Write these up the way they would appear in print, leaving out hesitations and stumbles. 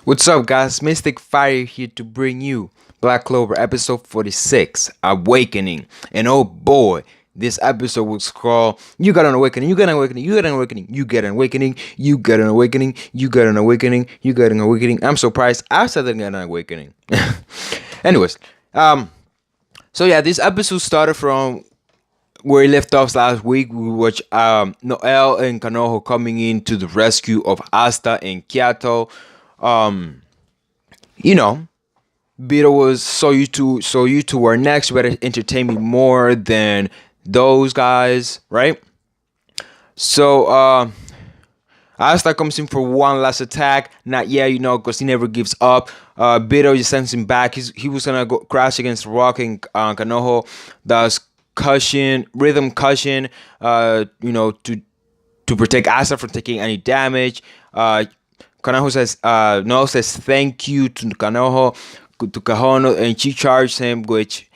What's up, guys? Mystic Fire here to bring you Black Clover episode 46, Awakening. And oh boy, this episode was called You Got an Awakening, You Got an Awakening, You Got an Awakening, You Get an Awakening, You Get an Awakening, You Get an Awakening, You Get an Awakening. I'm surprised I said I got an awakening. Anyways, so yeah, this episode started from where he left off last week. We watched Noelle and Kanoho coming in to the rescue of Asta and Kyato. You know, Vito was so you two were next, better entertain me more than those guys, right? So Asta comes in for one last attack. Not yet, because he never gives up. Vito just sends him back. He was gonna go crash against Rock, and Kanoho does rhythm cushion, to protect Asta from taking any damage. Kanoho says, Noelle says thank you to Kanoho, to Kahono, and she charged him, which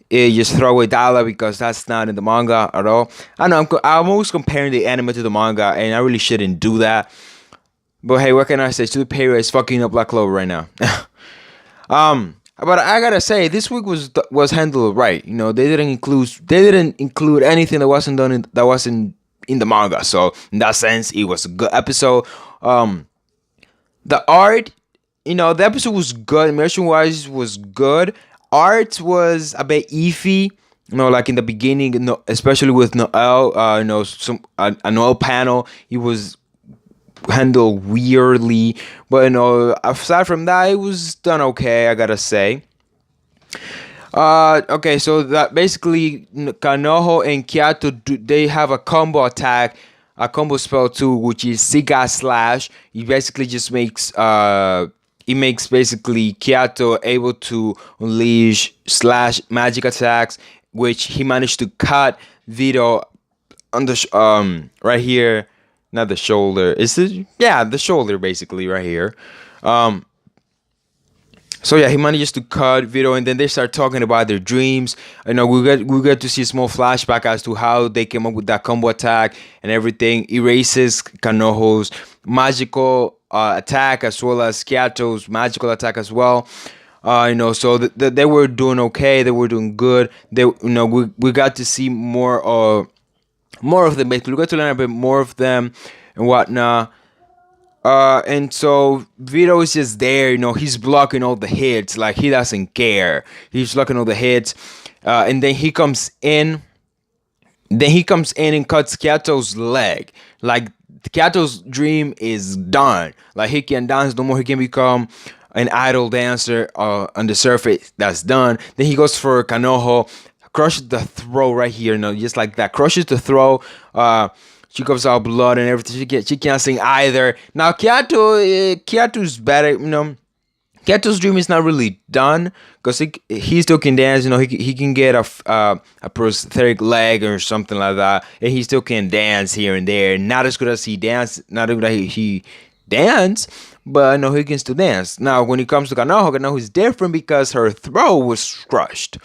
is just throwaway dialogue because that's not in the manga at all. I know I'm always comparing the anime to the manga, and I really shouldn't do that. But hey, what can I say? Stupid Perry is fucking up Black Clover right now. But I gotta say, this week was handled right. They didn't include anything that wasn't done in the manga. So in that sense, it was a good episode. The art, the episode was good. Immersion-wise was good. Art was a bit iffy, like in the beginning, especially with Noelle. A Noelle panel, it was handled weirdly. But, aside from that, it was done okay, I gotta say. Okay, so that basically, Kanoho and Kyato, they have a combo attack. A combo spell too, which is Siga Slash. It basically just makes basically Kyato able to unleash slash magic attacks, which he managed to cut Vito on the right here, not the shoulder. The shoulder basically right here. So yeah, he manages to cut Vito, and then they start talking about their dreams. We get to see a small flashback as to how they came up with that combo attack and everything. Erases Kanoho's magical attack as well as Kyato's magical attack as well. So they were doing okay. They were doing good. We got to see more of them. Basically, we got to learn a bit more of them and whatnot. And so Vito is just there, he's blocking all the hits, like he doesn't care. He's blocking all the hits, and then he comes in. And cuts Kyato's leg. Like Kyato's dream is done. Like he can dance no more. He can become an idol dancer on the surface. That's done. Then he goes for Kanoho, crushes the throat right here. Just like that, crushes the throat. She coughs out blood and everything. She can't sing either. Now Kyato's better. Kyato's dream is not really done because he still can dance. He can get a prosthetic leg or something like that, and he still can dance here and there. Not as good as he dance. Not as good as he dance, but he can still dance. Now when it comes to Kanoho is different because her throat was crushed.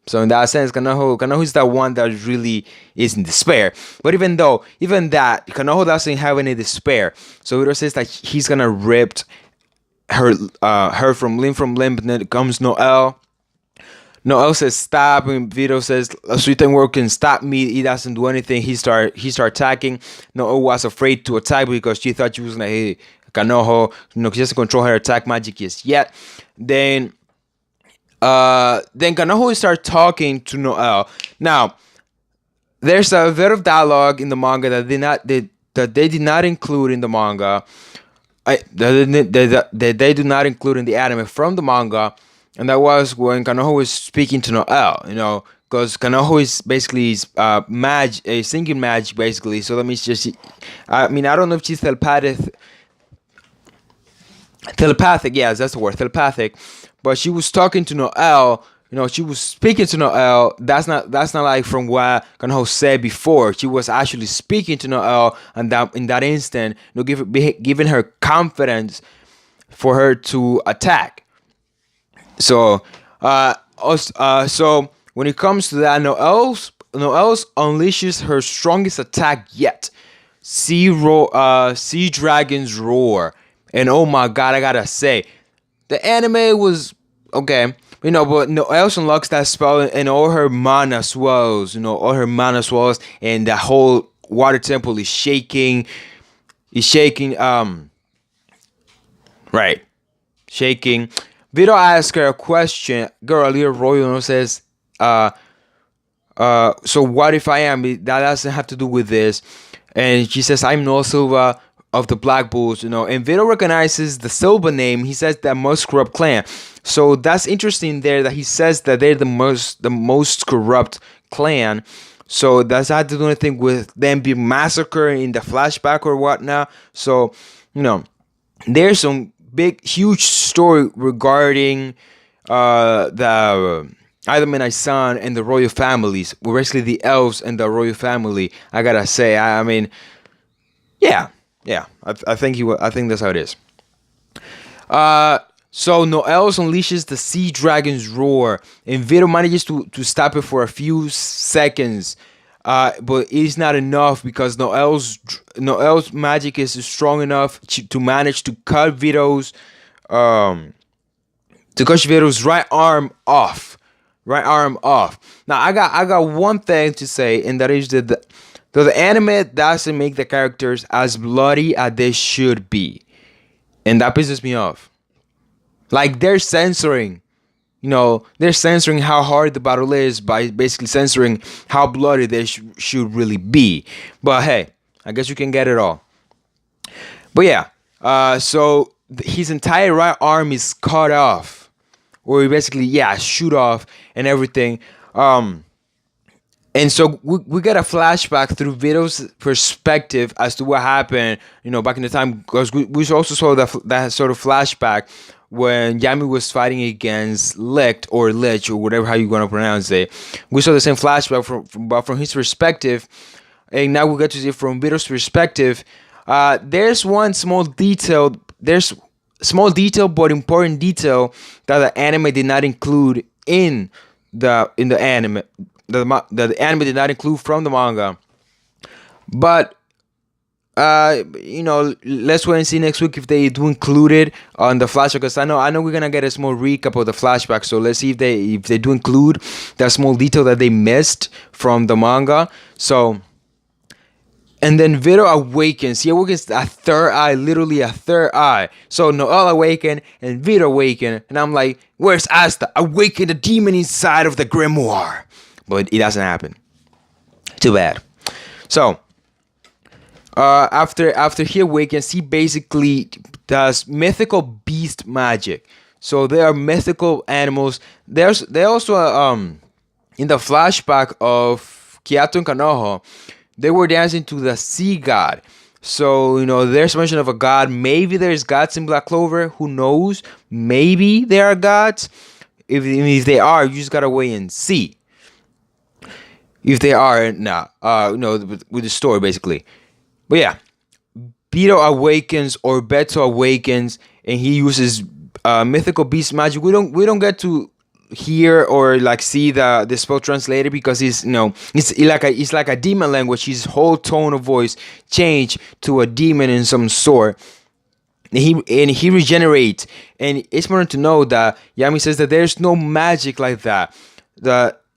So in that sense, Kanoho is that one that really is in despair. But even that, Kanoho doesn't have any despair. So Vito says that he's gonna rip her from limb. And then comes Noelle. Noelle says stop, and Vito says Sweetenworld can stop me. He doesn't do anything. He start attacking. Noelle was afraid to attack because she thought she was gonna hit Kanoho. She doesn't control her attack magic yet. Then Kanoho starts talking to Noelle. Now, there's a bit of dialogue in the manga that they did not include in the manga. They do not include in the anime from the manga, and that was when Kanoho was speaking to Noelle. Because Kanoho is basically a singing magic basically. So that means I don't know if she's telepathic. Telepathic, yes, that's the word, telepathic. But she was talking to Noelle. She was speaking to Noelle. That's not like from what Kanoho said before. She was actually speaking to Noelle, and that in that instant, giving her confidence for her to attack. So, so when it comes to that, Noelle unleashes her strongest attack yet, Sea Dragon's Roar. And oh my god, I gotta say, the anime was okay. But Noelle unlocks that spell and all her mana swells. All her mana swells and the whole water temple is shaking. Is shaking. Right. Shaking. Vito asks her a question. Girl, little Royal says, so what if I am? That doesn't have to do with this. And she says, I'm no Silva of the Black Bulls, and Vito recognizes the Silva name. He says that most corrupt clan. So that's interesting there that he says that they're the most corrupt clan. So that's not to do anything with them being massacred in the flashback or whatnot. So, there's some huge story regarding the Idleman son and the royal families. Well, basically the elves and the royal family. I gotta say, I mean, yeah. I think that's how it is. So Noelle unleashes the sea dragon's roar, and Vito manages to stop it for a few seconds. But it's not enough because Noelle's magic is strong enough to manage to cut Vito's right arm off. Now I got one thing to say, and that is that the anime doesn't make the characters as bloody as they should be, and that pisses me off. Like they're censoring how hard the battle is by basically censoring how bloody they should really be. But hey, I guess you can get it all. But yeah, so his entire right arm is cut off, or basically shoot off and everything. And so we get a flashback through Vito's perspective as to what happened, back in the time, because we also saw that sort of flashback when Yami was fighting against Lich or whatever how you gonna pronounce it. We saw the same flashback from his perspective, and now we get to see it from Vito's perspective. There's one small detail. There's small detail, but important detail that the anime did not include in the anime. The anime did not include from the manga. But let's wait and see next week if they do include it on the flashback, because I know we're gonna get a small recap of the flashback. So let's see if they do include that small detail that they missed from the manga. So, and then Vito awakens. He awakens a third eye, literally a third eye. So Noelle awakened and Vito awakened, and I'm like, where's Asta? Awaken the demon inside of the grimoire. But it doesn't happen. Too bad. So after he awakens, he basically does mythical beast magic. So they are mythical animals. They also in the flashback of Kiato and Kanoho, they were dancing to the sea god. So there's mention of a god. Maybe there's gods in Black Clover. Who knows? Maybe there are gods. If they are, you just gotta wait and see. If they are, with the story basically. But yeah, Vito awakens or Vetto awakens, and he uses mythical beast magic. We don't get to hear or like see the spell translated because it's like a demon language. His whole tone of voice changed to a demon in some sort. And he regenerates, and it's important to know that Yami says that there's no magic like that.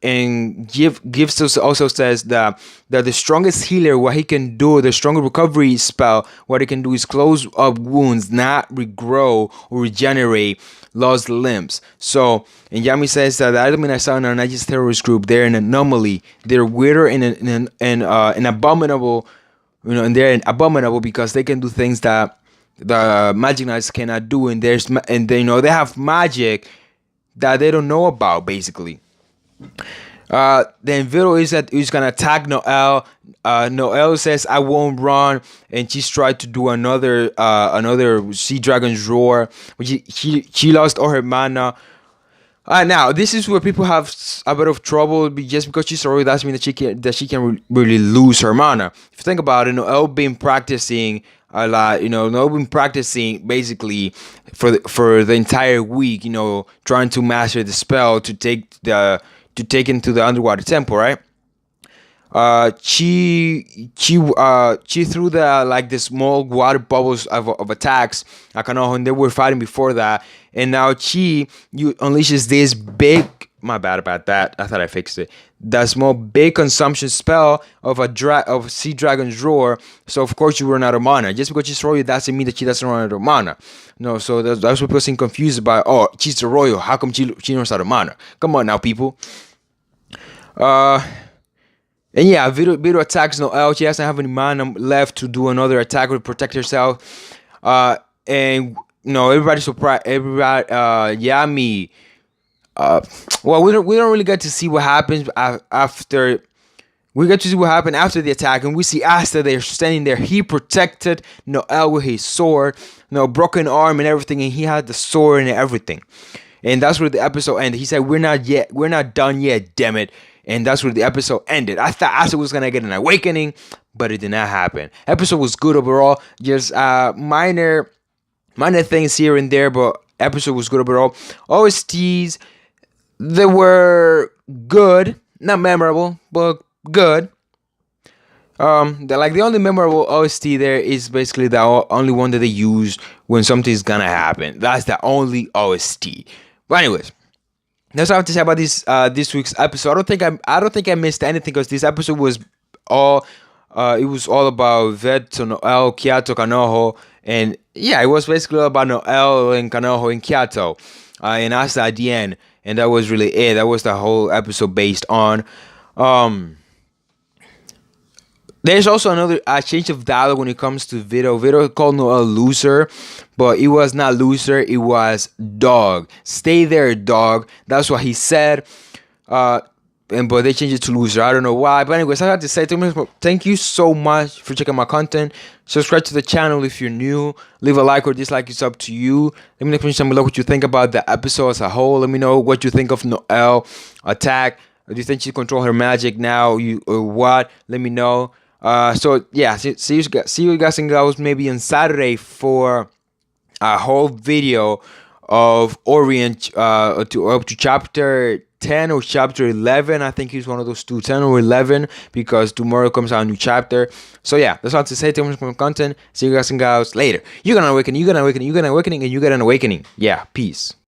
And Gives also says that the strongest healer, what he can do, the stronger recovery spell, what he can do is close up wounds, not regrow or regenerate lost limbs. So, and Yami says that the Idleman I saw in our Naji's terrorist group, they're an anomaly. They're weirder and abominable, and they're abominable because they can do things that the Magic Knights cannot do, and they have magic that they don't know about, basically. Then Vito is gonna attack Noelle. Noelle says, "I won't run," and she's tried to do another sea dragon's roar, which she lost all her mana. Now this is where people have a bit of trouble. Just because she's already doesn't mean that she can really lose her mana. If you think about it, Noelle been practicing a lot. Noelle been practicing basically for the entire week. Trying to master the spell to take into the underwater temple, right? she threw the like the small water bubbles of attacks at Kanoho, and they were fighting before that, and now you unleashes this big. My bad about that. I thought I fixed it. That small big consumption spell of of Sea Dragon's Roar. So of course you run out of mana. Just because she's royal doesn't mean that she doesn't run out of mana. No, so that's what people seem confused about. Oh, she's a royal. How come she runs out of mana? Come on now, people. And yeah, Vito attacks Noelle. She doesn't have any mana left to do another attack or protect herself. And everybody's surprised. Everybody, Yami. Well, we don't really get to see what happens after. We get to see what happened after the attack, and we see Asta there standing there. He protected Noelle with his sword, broken arm and everything, and he had the sword and everything. And that's where the episode ended. He said, "We're not done yet, damn it." And that's where the episode ended. I thought Asta was gonna get an awakening, but it did not happen. Episode was good overall. Just minor things here and there, but episode was good overall. OSTs, they were good, not memorable, but good. The only memorable OST there is basically the only one that they use when something's gonna happen. That's the only OST. But anyways, that's all I have to say about this week's episode. I don't think I missed anything because this episode was all about Vetto, Noelle, Kyato, Kanoho, and yeah, it was basically all about Noelle and Kanoho and Kyato, and Asta at the end, and that was really it. That was the whole episode based on. There's also another change of dialogue when it comes to Vetto. Vetto called Noelle loser, but it was not loser. It was dog. Stay there, dog. That's what he said. But they changed it to loser. I don't know why. But anyways, I have to say thank you so much for checking my content. Subscribe to the channel if you're new. Leave a like or dislike. It's up to you. Let me know down below what you think about the episode as a whole. Let me know what you think of Noelle attack. Do you think she control her magic now? Or what? Let me know. So yeah, see you guys and girls maybe on Saturday for a whole video of Orient up to chapter 10 or chapter 11. I think he's one of those two, 10 or 11, because tomorrow comes out a new chapter. So yeah, that's all to say. Thank you for my content. See you guys and girls later. You're gonna awaken, and you get an awakening. Yeah, peace.